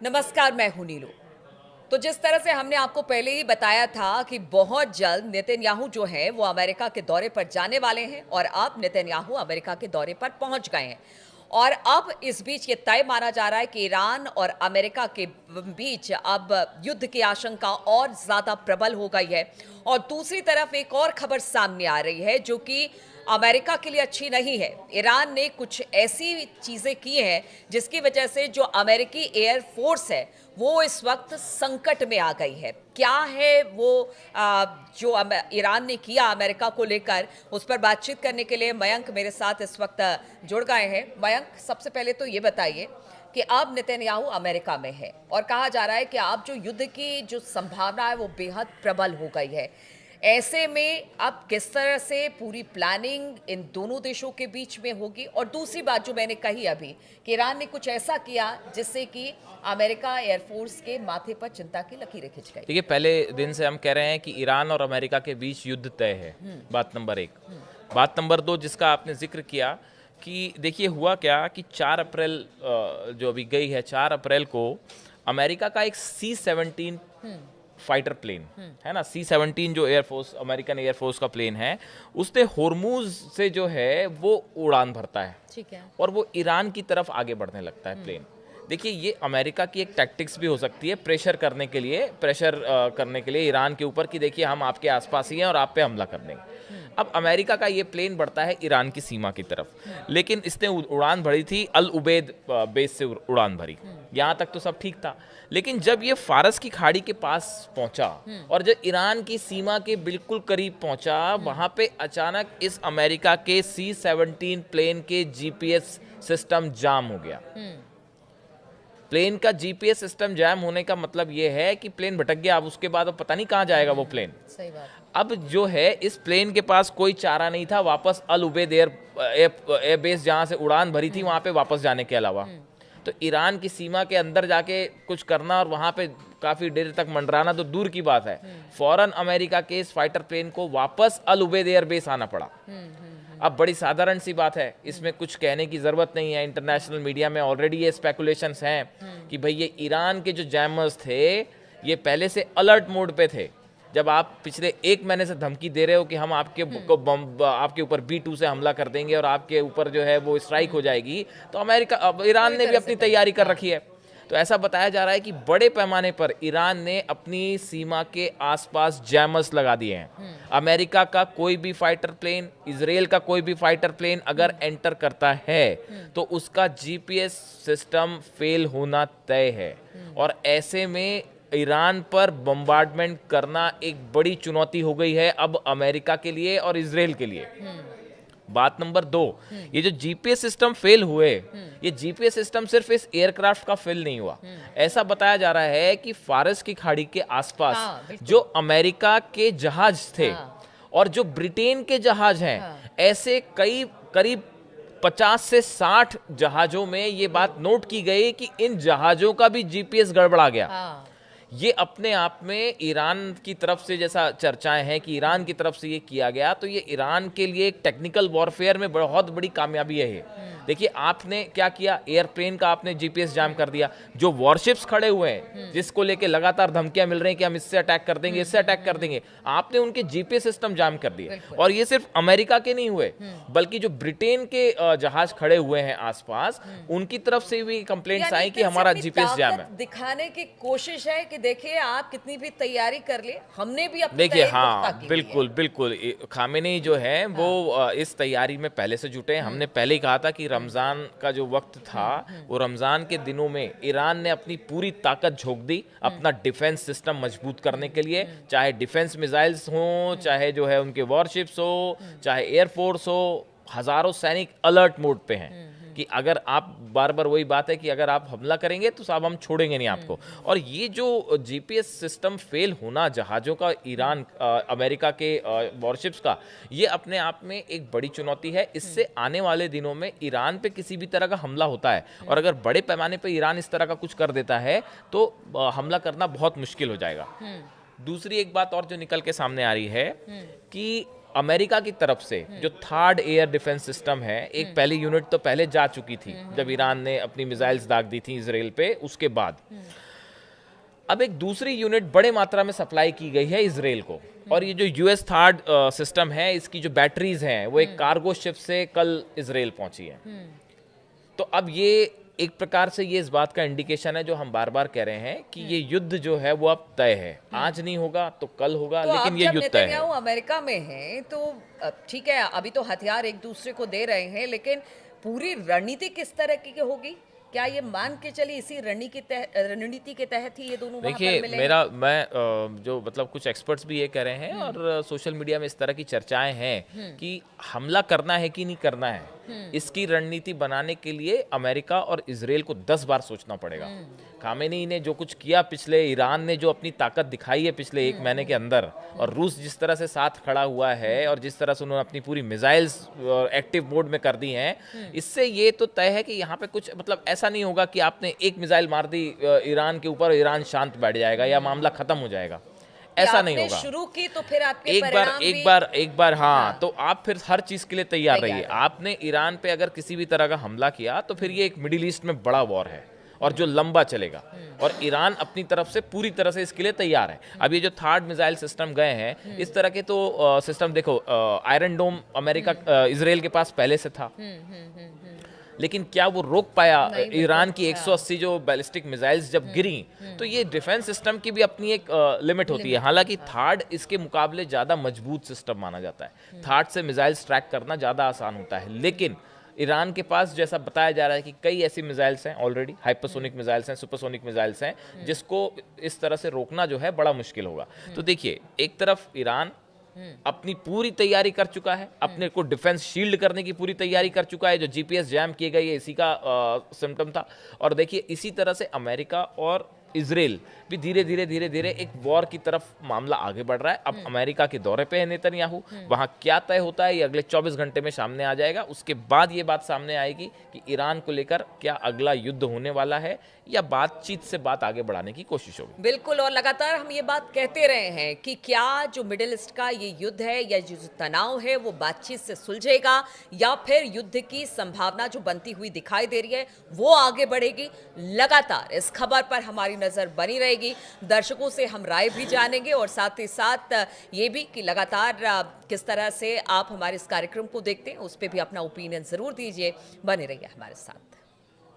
नमस्कार, मैं हूं नीलू। तो जिस तरह से हमने आपको पहले ही बताया था कि बहुत जल्द नेतन्याहू जो है वो अमेरिका के दौरे पर जाने वाले हैं और अब नेतन्याहू अमेरिका के दौरे पर पहुंच गए हैं। और अब इस बीच ये तय माना जा रहा है कि ईरान और अमेरिका के बीच अब युद्ध की आशंका और ज्यादा प्रबल हो गई है। और दूसरी तरफ एक और खबर सामने आ रही है जो कि अमेरिका के लिए अच्छी नहीं है। ईरान ने कुछ ऐसी चीजें की हैं जिसकी वजह से जो अमेरिकी एयरफोर्स है वो इस वक्त संकट में आ गई है। क्या है वो जो ईरान ने किया अमेरिका को लेकर, उस पर बातचीत करने के लिए मयंक मेरे साथ इस वक्त जुड़ गए हैं। मयंक, सबसे पहले तो ये बताइए कि अब नेतन्याहू अमेरिका में है और कहा जा रहा है कि अब जो युद्ध की जो संभावना है वो बेहद प्रबल हो गई है। ऐसे में अब किस तरह से पूरी प्लानिंग इन दोनों देशों के बीच में होगी? और दूसरी बात जो मैंने कही अभी कि ईरान ने कुछ ऐसा किया जिससे कि अमेरिका एयरफोर्स के माथे पर चिंता की लकीरें खिंच गई। देखिए, पहले दिन से हम कह रहे हैं कि ईरान और अमेरिका के बीच युद्ध तय है। बात नंबर 1। बात नंबर 2, जिसका आपने जिक्र किया कि देखिए हुआ क्या कि 4 अप्रैल जो अभी गई है, 4 अप्रैल को अमेरिका का एक C-17 फाइटर प्लेन है ना, C-17 जो एयरफोर्स अमेरिकन एयरफोर्स का प्लेन है, उसने होर्मुज से जो है वो उड़ान भरता है। ठीक है। और वो ईरान की तरफ आगे बढ़ने लगता है प्लेन। देखिए, ये अमेरिका की एक टैक्टिक्स भी हो सकती है, प्रेशर करने के लिए ईरान के ऊपर कि देखिए हम आपके आसपास ही हैं और आप पे हमला कर देंगे। अब अमेरिका का ये प्लेन बढ़ता है ईरान की सीमा की तरफ, लेकिन इसने उड़ान भरी थी अल उबैद बेस से उड़ान भरी। यहाँ तक तो सब ठीक था, लेकिन जब ये फारस की खाड़ी के पास पहुंचा और जब ईरान की सीमा के बिल्कुल करीब पहुंचा, वहां पे अचानक इस अमेरिका के C-17 प्लेन के जीपीएस सिस्टम जाम हो गया। प्लेन का जीपीएस सिस्टम जैम होने का मतलब ये है कि प्लेन भटक गया। अब उसके बाद अब पता नहीं कहाँ जाएगा वो प्लेन। सही बात। अब जो है इस प्लेन के पास कोई चारा नहीं था वापस अल उबैद एयर बेस जहाँ से उड़ान भरी थी वहाँ पे वापस जाने के अलावा। तो ईरान की सीमा के अंदर जाके कुछ करना और वहाँ पे काफ़ी देर तक मंडराना तो दूर की बात है, फौरन अमेरिका के इस फाइटर प्लेन को वापस अल उबैद एयर बेस आना पड़ा। अब बड़ी साधारण सी बात है, इसमें कुछ कहने की ज़रूरत नहीं है। इंटरनेशनल मीडिया में ऑलरेडी ये स्पेकुलेशंस हैं कि भाई ये ईरान के जो जैमर्स थे ये पहले से अलर्ट मोड पे थे। जब आप पिछले 1 महीने से धमकी दे रहे हो कि हम आपके ऊपर B-2 से हमला कर देंगे और आपके ऊपर जो है वो स्ट्राइक हो जाएगी, तो ईरान ने भी अपनी तैयारी कर रखी है। तो ऐसा बताया जा रहा है कि बड़े पैमाने पर ईरान ने अपनी सीमा के आसपास जैमर्स लगा दिए हैं। अमेरिका का कोई भी फाइटर प्लेन, इजराइल का कोई भी फाइटर प्लेन अगर एंटर करता है तो उसका जीपीएस सिस्टम फेल होना तय है। और ऐसे में ईरान पर बम्बार्डमेंट करना एक बड़ी चुनौती हो गई है अब अमेरिका के लिए और इजराइल के लिए। बात नंबर 2, ये जो जीपीएस सिस्टम फेल हुए, ये जीपीएस सिस्टम सिर्फ इस एयरक्राफ्ट का फेल नहीं हुआ। ऐसा बताया जा रहा है कि फारस की खाड़ी के आसपास जो अमेरिका के जहाज थे और जो ब्रिटेन के जहाज हैं, ऐसे करीब 50 से 60 जहाजों में ये बात नोट की गई कि इन जहाजों का भी जीपीएस गड़बड़ा गया। ये अपने आप में ईरान की तरफ से, जैसा चर्चाएं हैं कि ईरान की तरफ से ये किया गया, तो ये ईरान के लिए एक टेक्निकल वॉरफेयर में बहुत बड़ी कामयाबी है ये। देखिए आपने क्या किया, एयरप्लेन का आपने जीपीएस जाम कर दिया। जो वॉरशिप्स खड़े हुए हैं जिसको लेके लगातार धमकियां मिल रही हैं कि हम इससे अटैक कर देंगे, इससे अटैक कर देंगे, आपने उनके जीपीएस सिस्टम जाम कर दिए। और ये सिर्फ अमेरिका के नहीं हुए, बल्कि जो ब्रिटेन के जहाज खड़े हुए हैं आसपास, उनकी तरफ से भी कंप्लेंट्स आई कि हमारा जीपीएस जाम है। दिखाने की कोशिश है कि देखिए आप कितनी भी तैयारी कर ले, हमने भी अपनी देखिए तैयारी हाँ, बिल्कुल खामेनी जो है वो इस तैयारी में पहले से जुटे हैं। हमने पहले ही कहा था कि रमज़ान का जो वक्त था वो रमज़ान के दिनों में ईरान ने अपनी पूरी ताकत झोंक दी अपना डिफेंस सिस्टम मजबूत करने के लिए, चाहे डिफेंस मिसाइल्स हों, चाहे जो है उनके वॉरशिप्स हो, चाहे एयरफोर्स हो। हज़ारों सैनिक अलर्ट मोड पे हैं कि अगर आप बार बार वही बात है कि अगर आप हमला करेंगे तो साहब हम छोड़ेंगे नहीं आपको। और ये जो जीपीएस सिस्टम फेल होना जहाज़ों का, ईरान अमेरिका के वॉरशिप्स का, ये अपने आप में एक बड़ी चुनौती है। इससे आने वाले दिनों में ईरान पे किसी भी तरह का हमला होता है और अगर बड़े पैमाने पे ईरान इस तरह का कुछ कर देता है तो हमला करना बहुत मुश्किल हो जाएगा। दूसरी एक बात और जो निकल के सामने आ रही है कि अमेरिका की तरफ से जो थर्ड एयर डिफेंस सिस्टम है, एक पहली यूनिट तो पहले जा चुकी थी जब ईरान ने अपनी मिसाइल्स दाग दी थी इसराइल पे, उसके बाद अब एक दूसरी यूनिट बड़े मात्रा में सप्लाई की गई है इसराइल को। और ये जो यूएस थर्ड सिस्टम है, इसकी जो बैटरीज हैं वो एक कार्गो शिप से कल इसराइल पहुंची है। तो अब ये एक प्रकार से ये इस बात का इंडिकेशन है जो हम बार बार कह रहे हैं कि ये युद्ध जो है वो अब तय है, आज नहीं होगा तो कल होगा, तो लेकिन अब ये जब युद्ध तय है। नेतन्याहू अमेरिका में हैं तो ठीक है, अभी तो हथियार एक दूसरे को दे रहे हैं, लेकिन पूरी रणनीति किस तरह की होगी? क्या ये मान के चलिए इसी रणनीति के तहत ही ये दोनों वहां पर देखिए, मिलेंगे? मैं जो मतलब कुछ एक्सपर्ट्स भी ये कह रहे हैं और सोशल मीडिया में इस तरह की चर्चाएं हैं कि हमला करना है कि नहीं करना है, इसकी रणनीति बनाने के लिए अमेरिका और इजराइल को 10 बार सोचना पड़ेगा। खामेनी ने जो कुछ किया, पिछले ईरान ने जो अपनी ताकत दिखाई है पिछले 1 महीने के अंदर, और रूस जिस तरह से साथ खड़ा हुआ है और जिस तरह से उन्होंने अपनी पूरी मिसाइल्स एक्टिव मोड में कर दी हैं, इससे ये तो तय है कि यहाँ पे कुछ मतलब ऐसा नहीं होगा कि आपने एक मिसाइल मार दी ईरान के ऊपर और ईरान शांत बैठ जाएगा या मामला खत्म हो जाएगा, ऐसा नहीं होगा। शुरू की तो फिर आपके एक बार हाँ, तो आप फिर हर चीज के लिए तैयार रहिए। आपने ईरान पे अगर किसी भी तरह का हमला किया तो फिर ये एक मिडिल ईस्ट में बड़ा वॉर है और जो लंबा चलेगा, और ईरान अपनी तरफ से पूरी तरह से इसके लिए तैयार है। अब ये जो थर्ड मिसाइल सिस्टम गए हैं, इस तरह के तो सिस्टम देखो, आयरन डोम अमेरिका इजराइल के पास पहले से था, लेकिन क्या वो रोक पाया ईरान की 180 जो बैलिस्टिक मिसाइल्स जब गिरी? तो ये डिफेंस सिस्टम की भी अपनी एक लिमिट होती है। हालांकि थर्ड इसके मुकाबले ज़्यादा मजबूत सिस्टम माना जाता है, थर्ड से मिसाइल्स ट्रैक करना ज़्यादा आसान होता है, लेकिन ईरान के पास जैसा बताया जा रहा है कि कई ऐसी मिसाइल्स हैं ऑलरेडी, हाइपरसोनिक मिसाइल्स हैं, सुपरसोनिक मिसाइल्स हैं, जिसको इस तरह से रोकना जो है बड़ा मुश्किल होगा। तो देखिए, एक तरफ ईरान अपनी पूरी तैयारी कर चुका है, अपने को डिफेंस शील्ड करने की पूरी तैयारी कर चुका है, जो जीपीएस जैम किए गए ये इसी का सिम्टम था। और देखिए, इसी तरह से अमेरिका और इजराइल भी धीरे धीरे एक वॉर की तरफ मामला आगे बढ़ रहा है। अब अमेरिका के दौरे पे है नेतन्याहू, वहां क्या तय होता है ये अगले 24 घंटे में सामने आ जाएगा। उसके बाद ये बात सामने आएगी कि ईरान को लेकर क्या अगला युद्ध होने वाला है या बातचीत से बात आगे बढ़ाने की कोशिश होगी। बिल्कुल, और लगातार हम ये बात कहते रहे हैं कि क्या जो मिडिल ईस्ट का ये युद्ध है या जो तनाव है वो बातचीत से सुलझेगा या फिर युद्ध की संभावना जो बनती हुई दिखाई दे रही है वो आगे बढ़ेगी। लगातार इस खबर पर हमारी नजर बनी रहेगी, दर्शकों से हम राय भी जानेंगे और साथ ही साथ ये भी कि लगातार किस तरह से आप हमारे इस कार्यक्रम को देखते हैं उस पर भी अपना ओपिनियन जरूर दीजिए। बने रहिए हमारे साथ।